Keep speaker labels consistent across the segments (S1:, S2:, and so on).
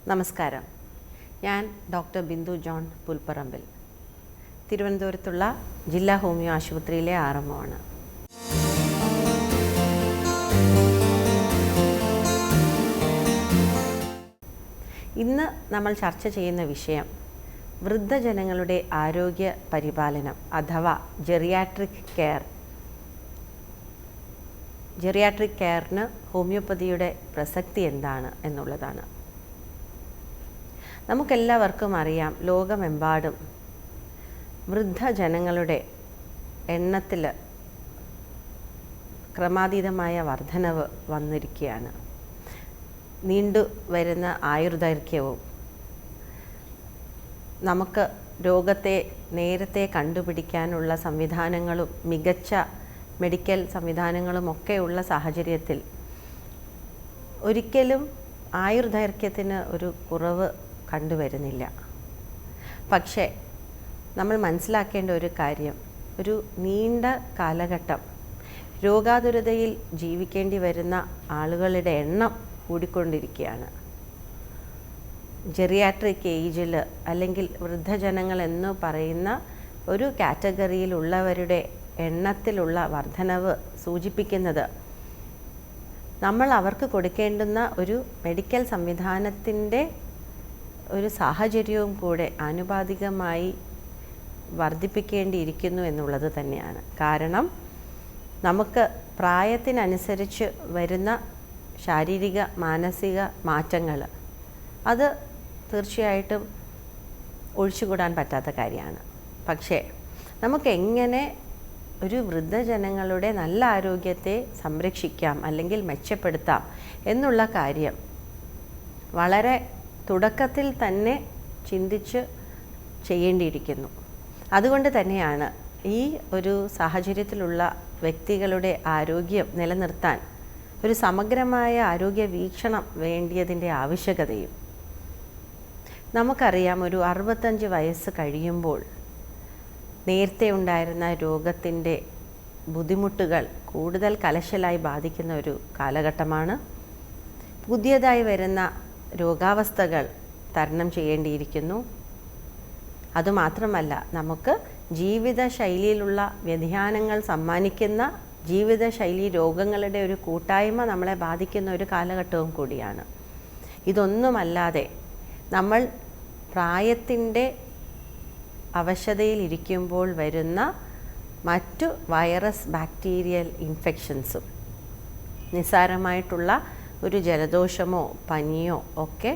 S1: നമസ്കാരം. ഞാൻ doctor Bindu John Pulparambil, തിരുവനന്തപുരത്തുള്ള ജില്ലാ ഹോമിയോ ആശുപത്രിയിലെ RMO ആണ്. ഇന്ന് നമ്മൾ ചർച്ച ചെയ്യുന്ന വിഷയം വൃദ്ധജനങ്ങളുടെ ആരോഗ്യ പരിപാലനം അഥവാ ജെറിയാട്രിക് കെയർ. ജെറിയാട്രിക് കെയറിന് ഹോമിയോപ്പതിയുടെ പ്രസക്തി എന്താണ് എന്നുള്ളതാണ്. നമുക്കെല്ലാവർക്കും അറിയാം, ലോകമെമ്പാടും വൃദ്ധജനങ്ങളുടെ എണ്ണത്തിൽ ക്രമാതീതമായ വർധനവ് വന്നിരിക്കുകയാണ്. നീണ്ടു വരുന്ന ആയുർദൈർഘ്യവും നമുക്ക് രോഗത്തെ നേരത്തെ കണ്ടുപിടിക്കാനുള്ള സംവിധാനങ്ങളും മികച്ച മെഡിക്കൽ സംവിധാനങ്ങളുമൊക്കെയുള്ള സാഹചര്യത്തിൽ ഒരിക്കലും ആയുർദൈർഘ്യത്തിന് ഒരു കുറവ് കണ്ടുവരുന്നില്ല. പക്ഷേ നമ്മൾ മനസ്സിലാക്കേണ്ട ഒരു കാര്യം, ഒരു നീണ്ട കാലഘട്ടം രോഗാതുരതയിൽ ജീവിക്കേണ്ടി വരുന്ന ആളുകളുടെ എണ്ണം കൂടിക്കൊണ്ടിരിക്കുകയാണ്. ജെറിയാട്രിക് ഏജിൽ അല്ലെങ്കിൽ വൃദ്ധജനങ്ങൾ എന്ന് പറയുന്ന ഒരു കാറ്റഗറിയിലുള്ളവരുടെ എണ്ണത്തിലുള്ള വർധനവ് സൂചിപ്പിക്കുന്നത് നമ്മൾ അവർക്ക് കൊടുക്കേണ്ടുന്ന ഒരു മെഡിക്കൽ സംവിധാനത്തിൻ്റെ ഒരു സാഹചര്യവും കൂടെ ആനുപാതികമായി വർദ്ധിപ്പിക്കേണ്ടിയിരിക്കുന്നു എന്നുള്ളത് തന്നെയാണ്. കാരണം നമുക്ക് പ്രായത്തിനനുസരിച്ച് വരുന്ന ശാരീരിക മാനസിക മാറ്റങ്ങൾ അത് തീർച്ചയായിട്ടും ഒഴിച്ചുകൂടാൻ പറ്റാത്ത കാര്യമാണ്. പക്ഷേ നമുക്കെങ്ങനെ ഒരു വൃദ്ധജനങ്ങളുടെ നല്ല ആരോഗ്യത്തെ സംരക്ഷിക്കാം അല്ലെങ്കിൽ മെച്ചപ്പെടുത്താം എന്നുള്ള കാര്യം വളരെ തുടക്കത്തിൽ തന്നെ ചിന്തിച്ച് ചെയ്യേണ്ടിയിരിക്കുന്നു. അതുകൊണ്ട് തന്നെയാണ് ഈ ഒരു സാഹചര്യത്തിലുള്ള വ്യക്തികളുടെ ആരോഗ്യം നിലനിർത്താൻ ഒരു സമഗ്രമായ ആരോഗ്യ വീക്ഷണം വേണ്ടിയതിൻ്റെ ആവശ്യകതയും. നമുക്കറിയാം, ഒരു 65 വയസ്സ് കഴിയുമ്പോൾ നേരത്തെ ഉണ്ടായിരുന്ന രോഗത്തിൻ്റെ ബുദ്ധിമുട്ടുകൾ കൂടുതൽ കലശലായി ബാധിക്കുന്ന ഒരു കാലഘട്ടമാണ്. പുതിയതായി വരുന്ന രോഗാവസ്ഥകൾ തരണം ചെയ്യേണ്ടിയിരിക്കുന്നു. അതുമാത്രമല്ല, നമുക്ക് ജീവിതശൈലിയിലുള്ള വ്യതിയാനങ്ങൾ സമ്മാനിക്കുന്ന ജീവിതശൈലി രോഗങ്ങളുടെ ഒരു കൂട്ടായ്മ നമ്മളെ ബാധിക്കുന്ന ഒരു കാലഘട്ടവും കൂടിയാണ്. ഇതൊന്നുമല്ലാതെ നമ്മൾ പ്രായത്തിൻ്റെ അവശതയിലിരിക്കുമ്പോൾ വരുന്ന മറ്റു വൈറസ് ബാക്ടീരിയൽ ഇൻഫെക്ഷൻസും നിസ്സാരമായിട്ടുള്ള ഒരു ജലദോഷമോ പനിയോ ഒക്കെ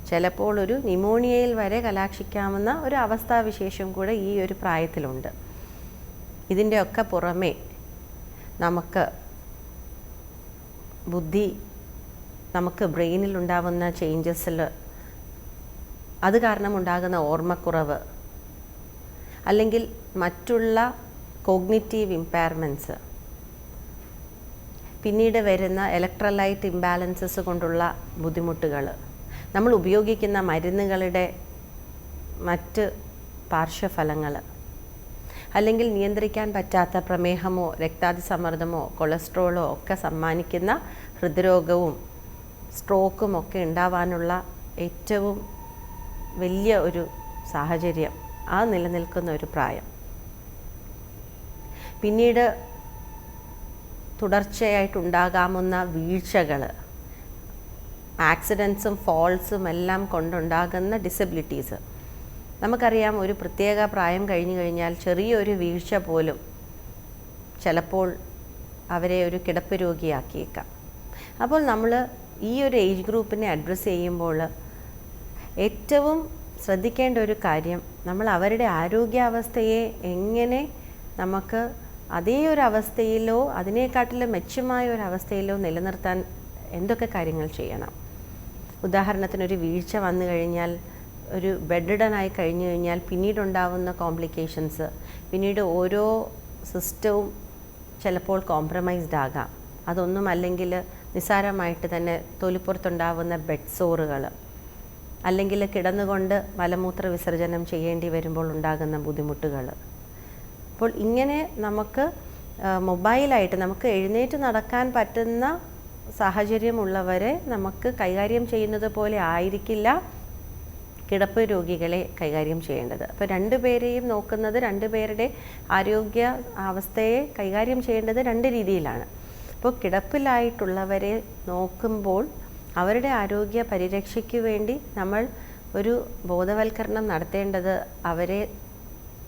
S1: ചിലപ്പോൾ ഒരു ന്യൂമോണിയയിൽ വരെ കലാക്ഷിക്കാവുന്ന ഒരു അവസ്ഥാവിശേഷം കൂടെ ഈ ഒരു പ്രായത്തിലുണ്ട്. ഇതിൻ്റെയൊക്കെ പുറമെ നമുക്ക് നമുക്ക് ബ്രെയിനിലുണ്ടാവുന്ന ചേഞ്ചസിൽ അത് കാരണമുണ്ടാകുന്ന ഓർമ്മക്കുറവ് അല്ലെങ്കിൽ മറ്റുള്ള കോഗ്നിറ്റീവ് ഇമ്പയർമെൻറ്റ്സ്, പിന്നീട് വരുന്ന ഇലക്ട്രോലൈറ്റ് ഇംബാലൻസസ് കൊണ്ടുള്ള ബുദ്ധിമുട്ടുകൾ, നമ്മൾ ഉപയോഗിക്കുന്ന മരുന്നുകളുടെ മറ്റ് പാർശ്വഫലങ്ങൾ, അല്ലെങ്കിൽ നിയന്ത്രിക്കാൻ പറ്റാത്ത പ്രമേഹമോ രക്താതിസമ്മർദ്ദമോ കൊളസ്ട്രോളോ ഒക്കെ സമ്മാനിക്കുന്ന ഹൃദ്രോഗവും സ്ട്രോക്കും ഒക്കെ ഉണ്ടാവാനുള്ള ഏറ്റവും വലിയ ഒരു സാഹചര്യം ആ നിലനിൽക്കുന്ന ഒരു പ്രായം. പിന്നീട് തുടർച്ചയായിട്ടുണ്ടാകാവുന്ന വീഴ്ചകൾ, ആക്സിഡൻസും ഫോൾസും എല്ലാം കൊണ്ടുണ്ടാകുന്ന ഡിസബിലിറ്റീസ്. നമുക്കറിയാം, ഒരു പ്രത്യേക പ്രായം കഴിഞ്ഞു കഴിഞ്ഞാൽ ചെറിയൊരു വീഴ്ച പോലും ചിലപ്പോൾ അവരെ ഒരു കിടപ്പ് രോഗിയാക്കിയേക്കാം. അപ്പോൾ നമ്മൾ ഈ ഒരു ഏജ് ഗ്രൂപ്പിനെ അഡ്രസ്സ് ചെയ്യുമ്പോൾ ഏറ്റവും ശ്രദ്ധിക്കേണ്ട ഒരു കാര്യം, നമ്മൾ അവരുടെ ആരോഗ്യാവസ്ഥയെ എങ്ങനെ നമുക്ക് അതേ ഒരു അവസ്ഥയിലോ അതിനേക്കാട്ടിലും മെച്ചമായ ഒരു അവസ്ഥയിലോ നിലനിർത്താൻ എന്തൊക്കെ കാര്യങ്ങൾ ചെയ്യണം. ഉദാഹരണത്തിനൊരു വീഴ്ച വന്നു കഴിഞ്ഞാൽ, ഒരു ബെഡ്ഡനായി കഴിഞ്ഞു കഴിഞ്ഞാൽ പിന്നീടുണ്ടാവുന്ന കോംപ്ലിക്കേഷൻസ്, പിന്നീട് ഓരോ സിസ്റ്റവും ചിലപ്പോൾ കോംപ്രമൈസ്ഡ് ആകാം. അതൊന്നും അല്ലെങ്കിൽ നിസ്സാരമായിട്ട് തന്നെ തൊലിപ്പുറത്തുണ്ടാവുന്ന ബെഡ് സോറുകൾ, അല്ലെങ്കിൽ കിടന്നുകൊണ്ട് മലമൂത്ര വിസർജനം ചെയ്യേണ്ടി വരുമ്പോൾ ഉണ്ടാകുന്ന ബുദ്ധിമുട്ടുകൾ. അപ്പോൾ ഇങ്ങനെ നമുക്ക് മൊബൈലായിട്ട് നമുക്ക് എഴുന്നേറ്റ് നടക്കാൻ പറ്റുന്ന സാഹചര്യമുള്ളവരെ നമുക്ക് കൈകാര്യം ചെയ്യുന്നത് പോലെ ആയിരിക്കില്ല കിടപ്പ് രോഗികളെ കൈകാര്യം ചെയ്യേണ്ടത്. അപ്പോൾ രണ്ടുപേരെയും നോക്കുന്നത്, രണ്ടുപേരുടെ ആരോഗ്യ അവസ്ഥയെ കൈകാര്യം ചെയ്യേണ്ടത് രണ്ട് രീതിയിലാണ്. അപ്പോൾ കിടപ്പിലായിട്ടുള്ളവരെ നോക്കുമ്പോൾ അവരുടെ ആരോഗ്യ പരിരക്ഷയ്ക്ക് വേണ്ടി നമ്മൾ ഒരു ബോധവൽക്കരണം നടത്തേണ്ടത് അവരെ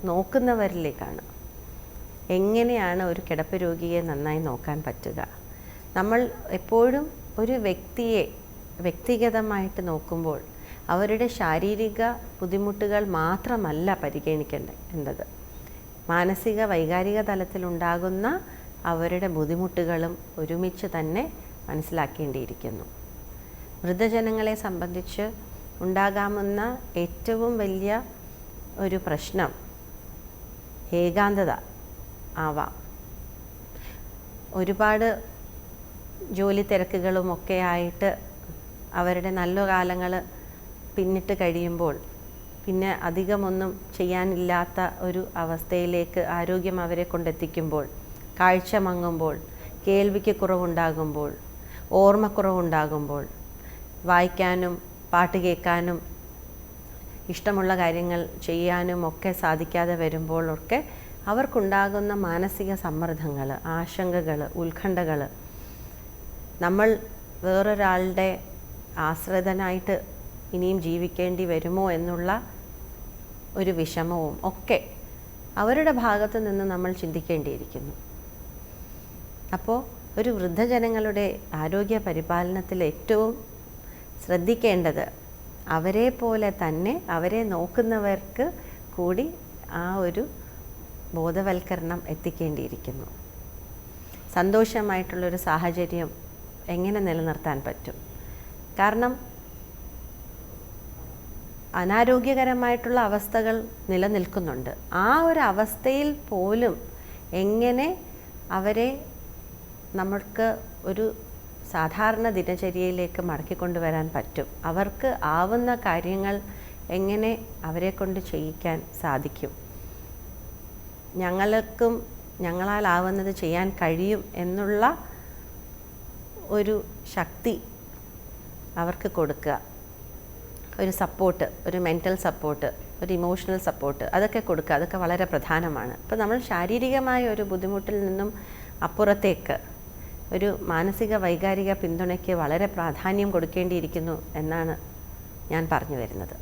S1: നോക്കുന്നവരിലേക്കാണ്. എങ്ങനെയാണ് ഒരു കിടപ്പ് രോഗിയെ നന്നായി നോക്കാൻ പറ്റുക? നമ്മൾ എപ്പോഴും ഒരു വ്യക്തിയെ വ്യക്തിഗതമായിട്ട് നോക്കുമ്പോൾ അവരുടെ ശാരീരിക ബുദ്ധിമുട്ടുകൾ മാത്രമല്ല പരിഗണിക്കേണ്ടത്, മാനസിക വൈകാരിക തലത്തിലുണ്ടാകുന്ന അവരുടെ ബുദ്ധിമുട്ടുകളും ഒരുമിച്ച് തന്നെ മനസ്സിലാക്കേണ്ടിയിരിക്കുന്നു. വൃദ്ധജനങ്ങളെ സംബന്ധിച്ച് ഉണ്ടാകാവുന്ന ഏറ്റവും വലിയ ഒരു പ്രശ്നം ഏകാന്തത ആവാം. ഒരുപാട് ജോലി തിരക്കുകളുമൊക്കെ ആയിട്ട് അവരുടെ നല്ല കാലങ്ങൾ പിന്നിട്ട് കഴിയുമ്പോൾ പിന്നെ അധികമൊന്നും ചെയ്യാനില്ലാത്ത ഒരു അവസ്ഥയിലേക്ക് ആരോഗ്യം അവരെ കൊണ്ടെത്തിക്കുമ്പോൾ, കാഴ്ച മങ്ങുമ്പോൾ, കേൾവിക്ക് കുറവുണ്ടാകുമ്പോൾ, ഓർമ്മക്കുറവുണ്ടാകുമ്പോൾ, വായിക്കാനും പാട്ട് കേൾക്കാനും ഇഷ്ടമുള്ള കാര്യങ്ങൾ ചെയ്യാനും ഒക്കെ സാധിക്കാതെ വരുമ്പോഴൊക്കെ അവർക്കുണ്ടാകുന്ന മാനസിക സമ്മർദ്ദങ്ങൾ, ആശങ്കകൾ, ഉത്കണ്ഠകൾ, നമ്മൾ വേറൊരാളുടെ ആശ്രിതനായിട്ട് ഇനിയും ജീവിക്കേണ്ടി വരുമോ എന്നുള്ള ഒരു വിഷമവും ഒക്കെ അവരുടെ ഭാഗത്ത് നിന്ന് നമ്മൾ ചിന്തിക്കേണ്ടിയിരിക്കുന്നു. അപ്പോൾ ഒരു വൃദ്ധജനങ്ങളുടെ ആരോഗ്യ പരിപാലനത്തിൽ ഏറ്റവും ശ്രദ്ധിക്കേണ്ടത് അവരെ പോലെ തന്നെ അവരെ നോക്കുന്നവർക്ക് കൂടി ആ ഒരു ബോധവൽക്കരണം എത്തിക്കേണ്ടിയിരിക്കുന്നു. സന്തോഷമായിട്ടുള്ളൊരു സാഹചര്യം എങ്ങനെ നിലനിർത്താൻ പറ്റും? കാരണം അനാരോഗ്യകരമായിട്ടുള്ള അവസ്ഥകൾ നിലനിൽക്കുന്നുണ്ട്. ആ ഒരു അവസ്ഥയിൽ പോലും എങ്ങനെ അവരെ നമ്മൾക്ക് ഒരു സാധാരണ ദിനചര്യയിലേക്ക് മടക്കിക്കൊണ്ടുവരാൻ പറ്റും? അവർക്ക് ആവുന്ന കാര്യങ്ങൾ എങ്ങനെ അവരെ കൊണ്ട് ചെയ്യിക്കാൻ സാധിക്കും? ഞങ്ങളാലാവുന്നത് ചെയ്യാൻ കഴിയും എന്നുള്ള ഒരു ശക്തി അവർക്ക് കൊടുക്കുക, ഒരു സപ്പോർട്ട്, ഒരു മെൻ്റൽ സപ്പോർട്ട്, ഒരു ഇമോഷണൽ സപ്പോർട്ട്, അതൊക്കെ കൊടുക്കുക. അതൊക്കെ വളരെ പ്രധാനമാണ്. അപ്പോൾ നമ്മൾ ശാരീരികമായ ഒരു ബുദ്ധിമുട്ടിൽ നിന്നും അപ്പുറത്തേക്ക് ഒരു മാനസിക വൈകാരിക പിന്തുണയ്ക്ക് വളരെ പ്രാധാന്യം കൊടുക്കേണ്ടിയിരിക്കുന്നു എന്നാണ് ഞാൻ പറഞ്ഞു വരുന്നത്.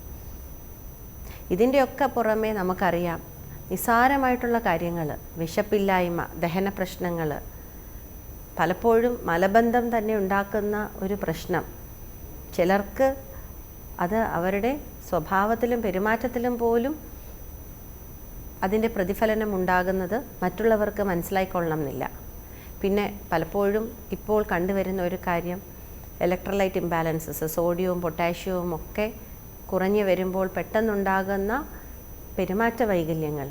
S1: ഇതിൻ്റെയൊക്കെ പുറമെ നമുക്കറിയാം, നിസ്സാരമായിട്ടുള്ള കാര്യങ്ങൾ, വിശപ്പില്ലായ്മ, ദഹന പ്രശ്നങ്ങൾ, പലപ്പോഴും മലബന്ധം തന്നെ ഉണ്ടാക്കുന്ന ഒരു പ്രശ്നം. ചിലർക്ക് അത് അവരുടെ സ്വഭാവത്തിലും പെരുമാറ്റത്തിലും പോലും അതിൻ്റെ പ്രതിഫലനം ഉണ്ടാകുന്നത് മറ്റുള്ളവർക്ക് മനസ്സിലായിക്കൊള്ളണമെന്നില്ല. പിന്നെ പലപ്പോഴും ഇപ്പോൾ കണ്ടുവരുന്ന ഒരു കാര്യം, ഇലക്ട്രോലൈറ്റ് ഇംബാലൻസസ്, സോഡിയവും പൊട്ടാഷ്യവും ഒക്കെ കുറഞ്ഞു വരുമ്പോൾ പെട്ടെന്നുണ്ടാകുന്ന പെരുമാറ്റ വൈകല്യങ്ങൾ.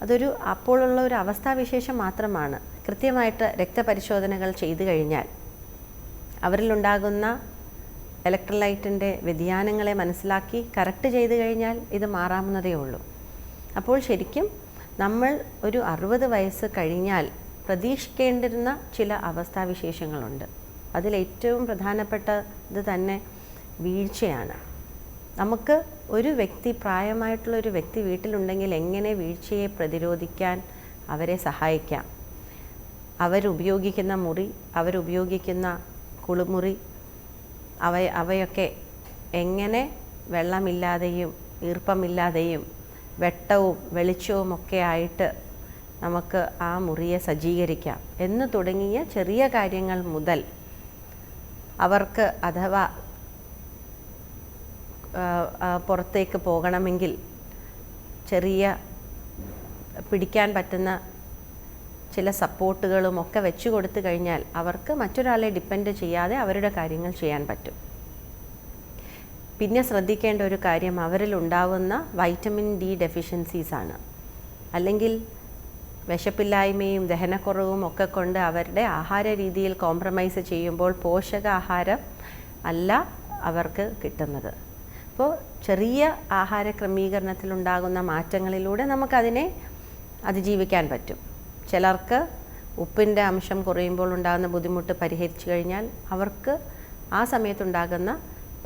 S1: അതൊരു അപ്പോഴുള്ള ഒരു അവസ്ഥാവിശേഷം മാത്രമാണ്. കൃത്യമായിട്ട് രക്തപരിശോധനകൾ ചെയ്തു കഴിഞ്ഞാൽ അവരിലുണ്ടാകുന്ന ഇലക്ട്രോലൈറ്റിൻ്റെ വ്യതിയാനങ്ങളെ മനസ്സിലാക്കി കറക്റ്റ് ചെയ്തു കഴിഞ്ഞാൽ ഇത് മാറാവുന്നതേ ഉള്ളൂ. അപ്പോൾ ശരിക്കും നമ്മൾ ഒരു 60 വയസ്സ് കഴിഞ്ഞാൽ പ്രതീക്ഷിക്കേണ്ടിരുന്ന ചില അവസ്ഥാവിശേഷങ്ങളുണ്ട്. അതിലേറ്റവും പ്രധാനപ്പെട്ടത് തന്നെ വീഴ്ചയാണ്. നമുക്ക് ഒരു വ്യക്തി, പ്രായമായിട്ടുള്ള ഒരു വ്യക്തി വീട്ടിലുണ്ടെങ്കിൽ എങ്ങനെ വീഴ്ചയെ പ്രതിരോധിക്കാൻ അവരെ സഹായിക്കാം? അവരുപയോഗിക്കുന്ന മുറി, അവരുപയോഗിക്കുന്ന കുളിമുറി, അവയൊക്കെ എങ്ങനെ വെള്ളമില്ലാതെയും ഈർപ്പമില്ലാതെയും വെട്ടവും വെളിച്ചവും ഒക്കെ ആയിട്ട് നമുക്ക് ആ മുറിയെ സജ്ജീകരിക്കാം എന്ന് തുടങ്ങിയ ചെറിയ കാര്യങ്ങൾ മുതൽ അവർക്ക് അഥവാ പുറത്തേക്ക് പോകണമെങ്കിൽ ചെറിയ പിടിക്കാൻ പറ്റുന്ന ചില സപ്പോർട്ടുകളും ഒക്കെ വെച്ചു കൊടുത്തു കഴിഞ്ഞാൽ അവർക്ക് മറ്റൊരാളെ ഡിപ്പെൻഡ് ചെയ്യാതെ അവരുടെ കാര്യങ്ങൾ ചെയ്യാൻ പറ്റും. പിന്നെ ശ്രദ്ധിക്കേണ്ട ഒരു കാര്യം അവരിലുണ്ടാവുന്ന വൈറ്റമിൻ ഡി ഡെഫിഷ്യൻസീസാണ്. അല്ലെങ്കിൽ വിശപ്പില്ലായ്മയും ദഹനക്കുറവും ഒക്കെ കൊണ്ട് അവരുടെ ആഹാര രീതിയിൽ കോംപ്രമൈസ് ചെയ്യുമ്പോൾ പോഷകാഹാരം അല്ല അവർക്ക് കിട്ടുന്നത്. അപ്പോൾ ചെറിയ ആഹാര ക്രമീകരണത്തിലുണ്ടാകുന്ന മാറ്റങ്ങളിലൂടെ നമുക്കതിനെ അതിജീവിക്കാൻ പറ്റും. ചിലർക്ക് ഉപ്പിൻ്റെ അംശം കുറയുമ്പോൾ ഉണ്ടാകുന്ന ബുദ്ധിമുട്ട് പരിഹരിച്ചു കഴിഞ്ഞാൽ അവർക്ക് ആ സമയത്തുണ്ടാകുന്ന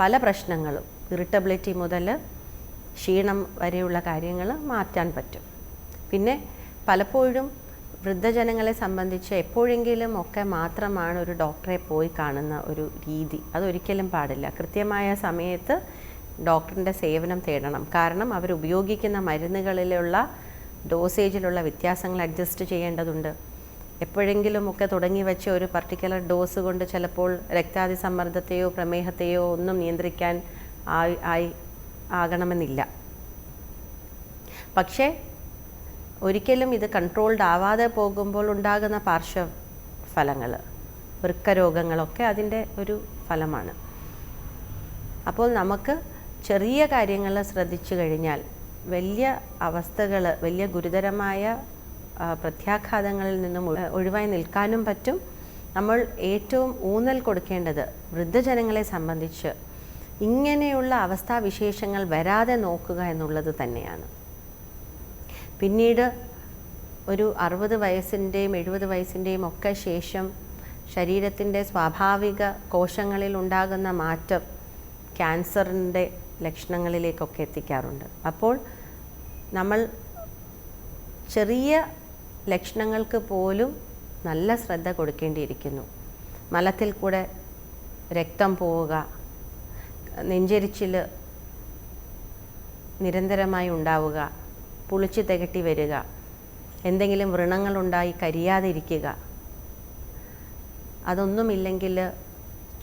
S1: പല പ്രശ്നങ്ങളും ഇറിറ്റബിലിറ്റി മുതൽ ക്ഷീണം വരെയുള്ള കാര്യങ്ങൾ മാറ്റാൻ പറ്റും. പിന്നെ പലപ്പോഴും വൃദ്ധജനങ്ങളെ സംബന്ധിച്ച് എപ്പോഴെങ്കിലും ഒക്കെ മാത്രമാണ് ഒരു ഡോക്ടറെ പോയി കാണുന്ന ഒരു രീതി. അതൊരിക്കലും പാടില്ല. കൃത്യമായ സമയത്ത് ഡോക്ടറിൻ്റെ സേവനം തേടണം. കാരണം അവർ ഉപയോഗിക്കുന്ന മരുന്നുകളിലുള്ള ഡോസേജിലുള്ള വ്യത്യാസങ്ങൾ അഡ്ജസ്റ്റ് ചെയ്യേണ്ടതുണ്ട്. എപ്പോഴെങ്കിലുമൊക്കെ തുടങ്ങി വെച്ച ഒരു പർട്ടിക്കുലർ ഡോസ് കൊണ്ട് ചിലപ്പോൾ രക്താതിസമ്മർദ്ദത്തെയോ പ്രമേഹത്തെയോ ഒന്നും നിയന്ത്രിക്കാൻ ആകണമെന്നില്ല. പക്ഷേ ഒരിക്കലും ഇത് കൺട്രോൾഡ് ആവാതെ പോകുമ്പോൾ ഉണ്ടാകുന്ന പാർശ്വഫലങ്ങൾ, വൃക്കരോഗങ്ങളൊക്കെ അതിൻ്റെ ഒരു ഫലമാണ്. അപ്പോൾ നമുക്ക് ചെറിയ കാര്യങ്ങൾ ശ്രദ്ധിച്ചു കഴിഞ്ഞാൽ വലിയ അവസ്ഥകൾ, വലിയ ഗുരുതരമായ പ്രത്യാഘാതങ്ങളിൽ നിന്നും ഒഴിവായി നിൽക്കാനും പറ്റും. നമ്മൾ ഏറ്റവും ഊന്നൽ കൊടുക്കേണ്ടത് വൃദ്ധജനങ്ങളെ സംബന്ധിച്ച് ഇങ്ങനെയുള്ള അവസ്ഥാവിശേഷങ്ങൾ വരാതെ നോക്കുക എന്നുള്ളത് തന്നെയാണ്. പിന്നീട് ഒരു 60 വയസ്സിൻ്റെയും 70 വയസ്സിൻ്റെയും ഒക്കെ ശേഷം ശരീരത്തിൻ്റെ സ്വാഭാവിക കോശങ്ങളിൽ ഉണ്ടാകുന്ന മാറ്റം ക്യാൻസറിൻ്റെ ലക്ഷണങ്ങളിലേക്കൊക്കെ എത്തിക്കാറുണ്ട്. അപ്പോൾ നമ്മൾ ചെറിയ ലക്ഷണങ്ങൾക്ക് പോലും നല്ല ശ്രദ്ധ കൊടുക്കേണ്ടിയിരിക്കുന്നു. മലത്തിൽ കൂടെ രക്തം പോവുക, നെഞ്ചെരിച്ചിൽ നിരന്തരമായി ഉണ്ടാവുക, പുളിച്ച് തികട്ടി വരിക, എന്തെങ്കിലും വ്രണങ്ങളുണ്ടായി കരിയാതിരിക്കുക, അതൊന്നുമില്ലെങ്കിൽ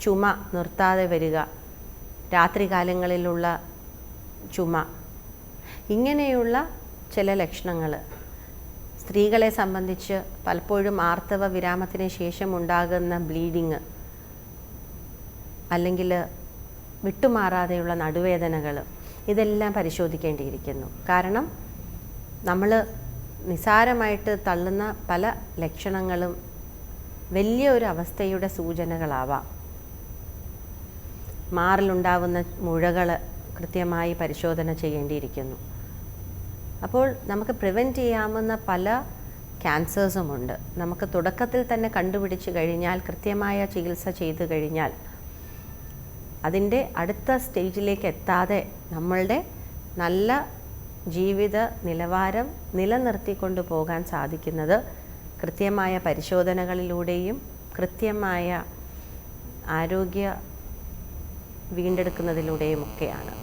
S1: ചുമ നിർത്താതെ വരിക, രാത്രികാലങ്ങളിലുള്ള ചുമ, ഇങ്ങനെയുള്ള ചില ലക്ഷണങ്ങൾ സ്ത്രീകളെ സംബന്ധിച്ച് പലപ്പോഴും ആർത്തവ വിരാമത്തിന് ശേഷം ഉണ്ടാകുന്ന ബ്ലീഡിങ്, അല്ലെങ്കിൽ വിട്ടുമാറാതെയുള്ള നടുവേദനകൾ, ഇതെല്ലാം പരിശോധിക്കേണ്ടിയിരിക്കുന്നു. കാരണം നമ്മൾ നിസാരമായിട്ട് തള്ളുന്ന പല ലക്ഷണങ്ങളും വലിയ ഒരു അവസ്ഥയുടെ സൂചനകളാവാം. മാറിലുണ്ടാവുന്ന മുഴകൾ കൃത്യമായി പരിശോധന ചെയ്യേണ്ടിയിരിക്കുന്നു. അപ്പോൾ നമുക്ക് പ്രിവെൻറ്റ് ചെയ്യാവുന്ന പല ക്യാൻസേഴ്സുമുണ്ട്. നമുക്ക് തുടക്കത്തിൽ തന്നെ കണ്ടുപിടിച്ച് കഴിഞ്ഞാൽ, കൃത്യമായ ചികിത്സ ചെയ്തു കഴിഞ്ഞാൽ അതിൻ്റെ അടുത്ത സ്റ്റേജിലേക്ക് എത്താതെ നമ്മളുടെ നല്ല ജീവിത നിലവാരം നിലനിർത്തിക്കൊണ്ട് പോകാൻ സാധിക്കുന്നത് കൃത്യമായ പരിശോധനകളിലൂടെയും കൃത്യമായ ആരോഗ്യ വീണ്ടെടുക്കുന്നതിലൂടെയുമൊക്കെയാണ്.